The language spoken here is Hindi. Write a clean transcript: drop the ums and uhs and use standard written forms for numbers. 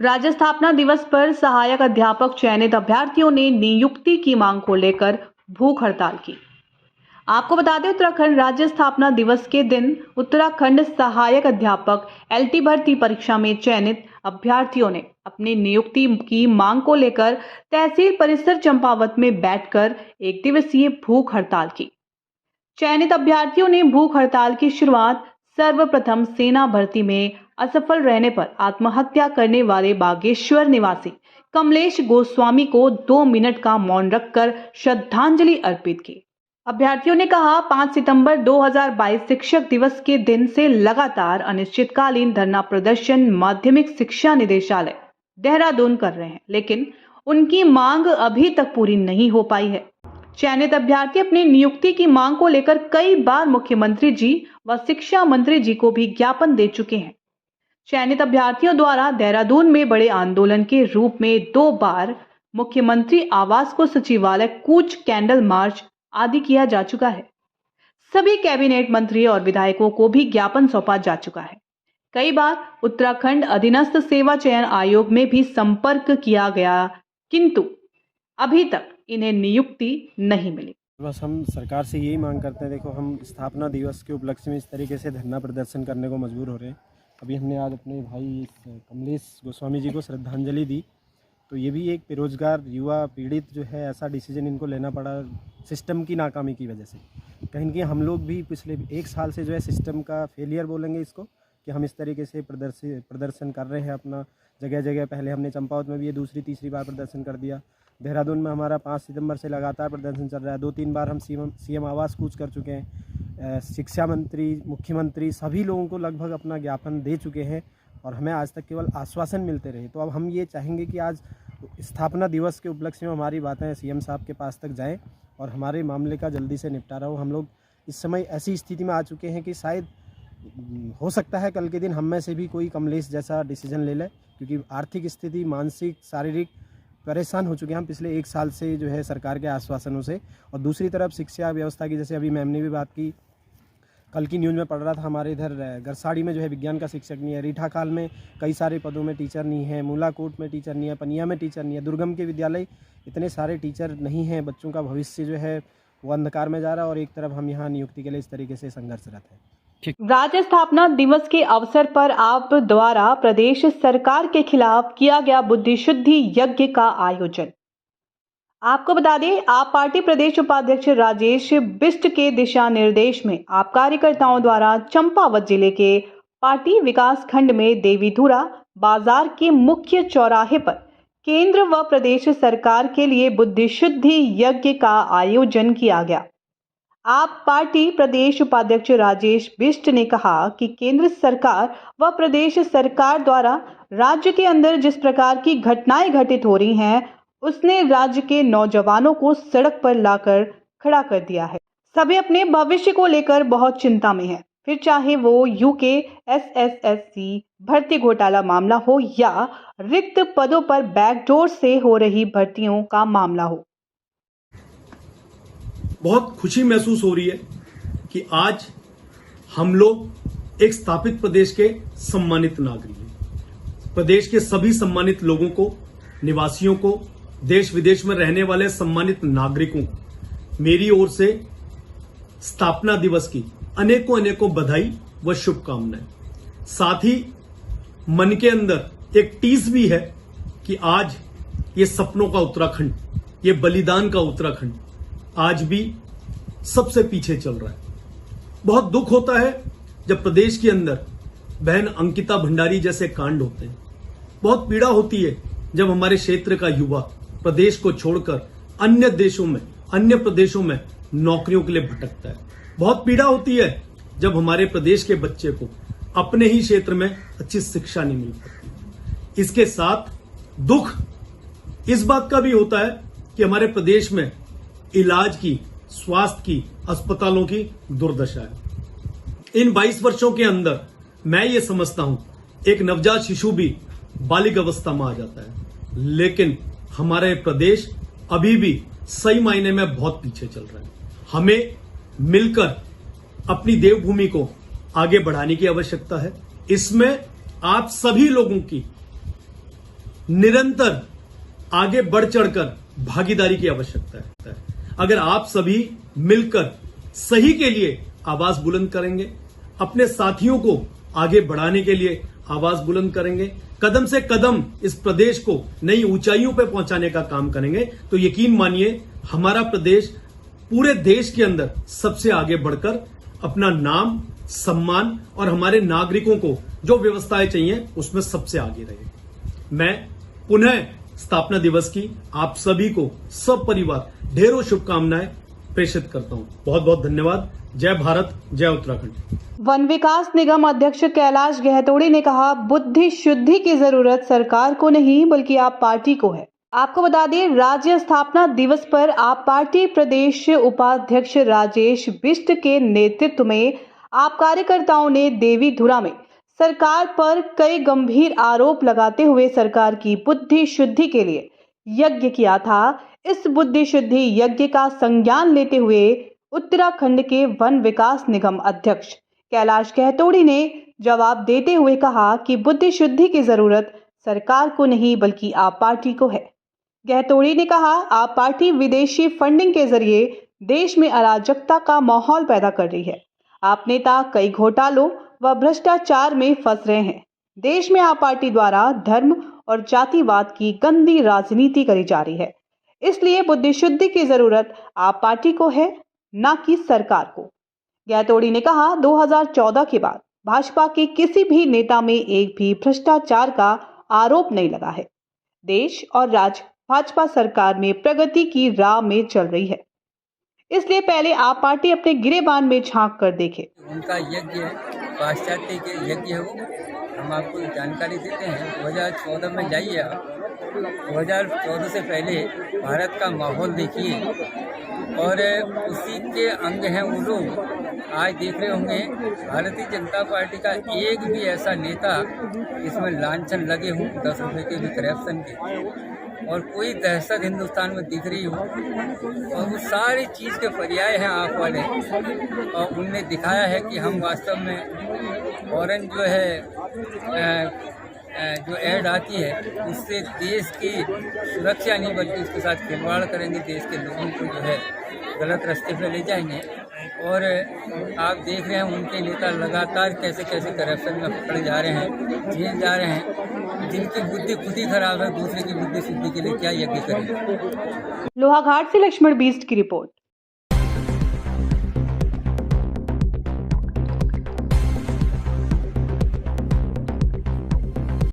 राज्य स्थापना दिवस पर सहायक अध्यापक चयनित अभ्यर्थियों ने नियुक्ति की मांग को लेकर भूख हड़ताल की। आपको बता दें, उत्तराखंड राज्य स्थापना दिवस के दिन उत्तराखंड सहायक अध्यापक एलटी भर्ती परीक्षा में चयनित अभ्यर्थियों ने अपनी नियुक्ति की मांग को लेकर तहसील परिसर चंपावत में बैठकर एक दिवसीय भूख हड़ताल की। चयनित अभ्यर्थियों ने भूख हड़ताल की शुरुआत सर्वप्रथम सेना भर्ती में असफल रहने पर आत्महत्या करने वाले बागेश्वर निवासी कमलेश गोस्वामी को 2 मिनट का मौन रखकर श्रद्धांजलि अर्पित की। अभ्यर्थियों ने कहा, 5 सितंबर 2022 शिक्षक दिवस के दिन से लगातार अनिश्चितकालीन धरना प्रदर्शन माध्यमिक शिक्षा निदेशालय देहरादून कर रहे हैं, लेकिन उनकी मांग अभी तक पूरी नहीं हो पाई है। चयनित अभ्यर्थी अपनी नियुक्ति की मांग को लेकर कई बार मुख्यमंत्री जी व शिक्षा मंत्री जी को भी ज्ञापन दे चुके हैं। चयनित अभ्यर्थियों द्वारा देहरादून में बड़े आंदोलन के रूप में 2 बार मुख्यमंत्री आवास को सचिवालय कूच, कैंडल मार्च आदि किया जा चुका है। सभी कैबिनेट मंत्री और विधायकों को भी ज्ञापन सौंपा जा चुका है। कई बार उत्तराखंड अधीनस्थ सेवा चयन आयोग में भी संपर्क किया गया, किंतु अभी तक इन्हें नियुक्ति नहीं मिली। बस हम सरकार से यही मांग करते हैं। देखो, हम स्थापना दिवस के उपलक्ष्य में इस तरीके से धरना प्रदर्शन करने को मजबूर हो रहे हैं। अभी हमने आज अपने भाई कमलेश गोस्वामी जी को श्रद्धांजलि दी, तो ये भी एक बेरोजगार युवा पीड़ित जो है, ऐसा डिसीजन इनको लेना पड़ा सिस्टम की नाकामी की वजह से। कहीं ना कहीं हम लोग भी पिछले 1 साल से जो है सिस्टम का फेलियर बोलेंगे इसको, कि हम इस तरीके से प्रदर्शन कर रहे हैं अपना जगह जगह। पहले हमने चंपावत में भी ये दूसरी तीसरी बार प्रदर्शन कर दिया। देहरादून में हमारा 5 सितंबर से लगातार प्रदर्शन चल रहा है। 2-3 बार हम सीएम आवास कूच कर चुके हैं। शिक्षा मंत्री, मुख्यमंत्री सभी लोगों को लगभग अपना ज्ञापन दे चुके हैं और हमें आज तक केवल आश्वासन मिलते रहे। तो अब हम ये चाहेंगे कि आज स्थापना दिवस के उपलक्ष्य में हमारी बातें सीएम साहब के पास तक जाएं और हमारे मामले का जल्दी से निपटारा हो। हम लोग इस समय ऐसी स्थिति में आ चुके हैं कि शायद हो सकता है कल के दिन हम में से भी कोई कमलेश जैसा डिसीजन ले ले, क्योंकि आर्थिक स्थिति, मानसिक, शारीरिक परेशान हो चुके हैं हम पिछले 1 साल से जो है सरकार के आश्वासनों से। और दूसरी तरफ शिक्षा व्यवस्था की, जैसे अभी मैम ने भी बात की, कल की न्यूज़ में पढ़ रहा था, हमारे इधर गरसाड़ी में जो है विज्ञान का शिक्षक नहीं है, रीठाखाल में कई सारे पदों में टीचर नहीं है, मूलाकोट में टीचर नहीं है, पनिया में टीचर नहीं है, दुर्गम के विद्यालय इतने सारे टीचर नहीं हैं। बच्चों का भविष्य जो है वो अंधकार में जा रहा है और एक तरफ हम यहाँ नियुक्ति के लिए इस तरीके से संघर्षरत हैं। राज्य स्थापना दिवस के अवसर पर आप द्वारा प्रदेश सरकार के खिलाफ किया गया बुद्धि शुद्धि यज्ञ का आयोजन। आपको बता दें, आप पार्टी प्रदेश उपाध्यक्ष राजेश बिष्ट के दिशा निर्देश में आप कार्यकर्ताओं द्वारा चंपावत जिले के पार्टी विकास खंड में देवीधुरा बाजार के मुख्य चौराहे पर केंद्र व प्रदेश सरकार के लिए बुद्धि शुद्धि यज्ञ का आयोजन किया गया। आप पार्टी प्रदेश उपाध्यक्ष राजेश बिष्ट ने कहा कि केंद्र सरकार व प्रदेश सरकार द्वारा राज्य के अंदर जिस प्रकार की घटनाएं घटित हो रही हैं, उसने राज्य के नौजवानों को सड़क पर लाकर खड़ा कर दिया है। सभी अपने भविष्य को लेकर बहुत चिंता में हैं, फिर चाहे वो यूके एसएसएससी भर्ती घोटाला मामला हो या रिक्त पदों पर बैकडोर से हो रही भर्तियों का मामला हो। बहुत खुशी महसूस हो रही है कि आज हम लोग एक स्थापित प्रदेश के सम्मानित नागरिक हैं। प्रदेश के सभी सम्मानित लोगों को, निवासियों को, देश विदेश में रहने वाले सम्मानित नागरिकों को मेरी ओर से स्थापना दिवस की अनेकों बधाई व शुभकामनाएं। साथ ही मन के अंदर एक टीस भी है कि आज ये सपनों का उत्तराखंड, ये बलिदान का उत्तराखंड आज भी सबसे पीछे चल रहा है। बहुत दुख होता है जब प्रदेश के अंदर बहन अंकिता भंडारी जैसे कांड होते हैं। बहुत पीड़ा होती है जब हमारे क्षेत्र का युवा प्रदेश को छोड़कर अन्य देशों में, अन्य प्रदेशों में नौकरियों के लिए भटकता है। बहुत पीड़ा होती है जब हमारे प्रदेश के बच्चे को अपने ही क्षेत्र में अच्छी शिक्षा नहीं मिल पाती। इसके साथ दुख इस बात का भी होता है कि हमारे प्रदेश में इलाज की, स्वास्थ्य की, अस्पतालों की दुर्दशा है। इन 22 वर्षों के अंदर मैं ये समझता हूं एक नवजात शिशु भी बालिग अवस्था में आ जाता है, लेकिन हमारे प्रदेश अभी भी सही मायने में बहुत पीछे चल रहा है। हमें मिलकर अपनी देवभूमि को आगे बढ़ाने की आवश्यकता है। इसमें आप सभी लोगों की निरंतर आगे बढ़ चढ़कर भागीदारी की आवश्यकता है। अगर आप सभी मिलकर सही के लिए आवाज बुलंद करेंगे, अपने साथियों को आगे बढ़ाने के लिए आवाज बुलंद करेंगे, कदम से कदम इस प्रदेश को नई ऊंचाइयों पर पहुंचाने का काम करेंगे, तो यकीन मानिए हमारा प्रदेश पूरे देश के अंदर सबसे आगे बढ़कर अपना नाम, सम्मान और हमारे नागरिकों को जो व्यवस्थाएं चाहिए उसमें सबसे आगे रहे। मैं पुनः स्थापना दिवस की आप सभी को सब परिवार ढेरों शुभकामनाएं प्रेषित करता हूं। बहुत बहुत धन्यवाद। जय भारत, जय उत्तराखंड। वन विकास निगम अध्यक्ष कैलाश गहतोड़ी ने कहा, बुद्धि शुद्धि की जरूरत सरकार को नहीं बल्कि आप पार्टी को है। आपको बता दें, राज्य स्थापना दिवस पर आप पार्टी प्रदेश उपाध्यक्ष राजेश बिष्ट के नेतृत्व में आप कार्यकर्ताओं ने देवीधुरा में सरकार पर कई गंभीर आरोप लगाते हुए सरकार की बुद्धि शुद्धि के लिए यज्ञ किया था। इस बुद्धि शुद्धि यज्ञ का संज्ञान लेते हुए उत्तराखंड के वन विकास निगम अध्यक्ष कैलाश गहतोड़ी ने जवाब देते हुए कहा कि बुद्धि शुद्धि की जरूरत सरकार को नहीं बल्कि आप पार्टी को है। गहतोड़ी ने कहा, आप पार्टी विदेशी फंडिंग के जरिए देश में अराजकता का माहौल पैदा कर रही है। आप नेता कई घोटालों व भ्रष्टाचार में फंस रहे हैं। देश में आप पार्टी द्वारा धर्म और जातिवाद की गंदी राजनीति करी जा रही है, इसलिए बुद्धि शुद्धि की जरूरत आप पार्टी को है, न कि सरकार को। गहतोड़ी ने कहा, 2014 के बाद भाजपा के किसी भी नेता में एक भी भ्रष्टाचार का आरोप नहीं लगा है। देश और राज्य भाजपा सरकार में प्रगति की राह में चल रही है, इसलिए पहले आप पार्टी अपने गिरेबान में झांक कर देखे। उनका यज्ञ है, पाश्चात्य के यज्ञ है वो। हम आपको जानकारी देते हैं, 2014 में जाइए आप, 2014 से पहले भारत का माहौल देखिए और उसी के अंग हैं वो लोग। आज देख रहे होंगे भारतीय जनता पार्टी का एक भी ऐसा नेता इसमें लांछन लगे हों 10 रुपये के भी करप्शन के, और कोई दहशत हिंदुस्तान में दिख रही हो, और वो सारी चीज़ के पर्याय हैं आप वाले। और उनने दिखाया है कि हम वास्तव में ऑरेंज जो है जो ऐड आती है उससे देश की सुरक्षा नहीं बल्कि उसके साथ खिलवाड़ करेंगे, देश के लोगों को जो है गलत रास्ते पे ले जाएंगे। और आप देख रहे हैं उनके नेता लगातार कैसे कैसे करप्शन में पकड़े जा रहे हैं, जेल जा रहे हैं। जिनकी बुद्धि खुद ही खराब है, दूसरे की बुद्धि शुद्धि के लिए क्या यज्ञ करें। लोहाघाट से लक्ष्मण बीस्ट की रिपोर्ट।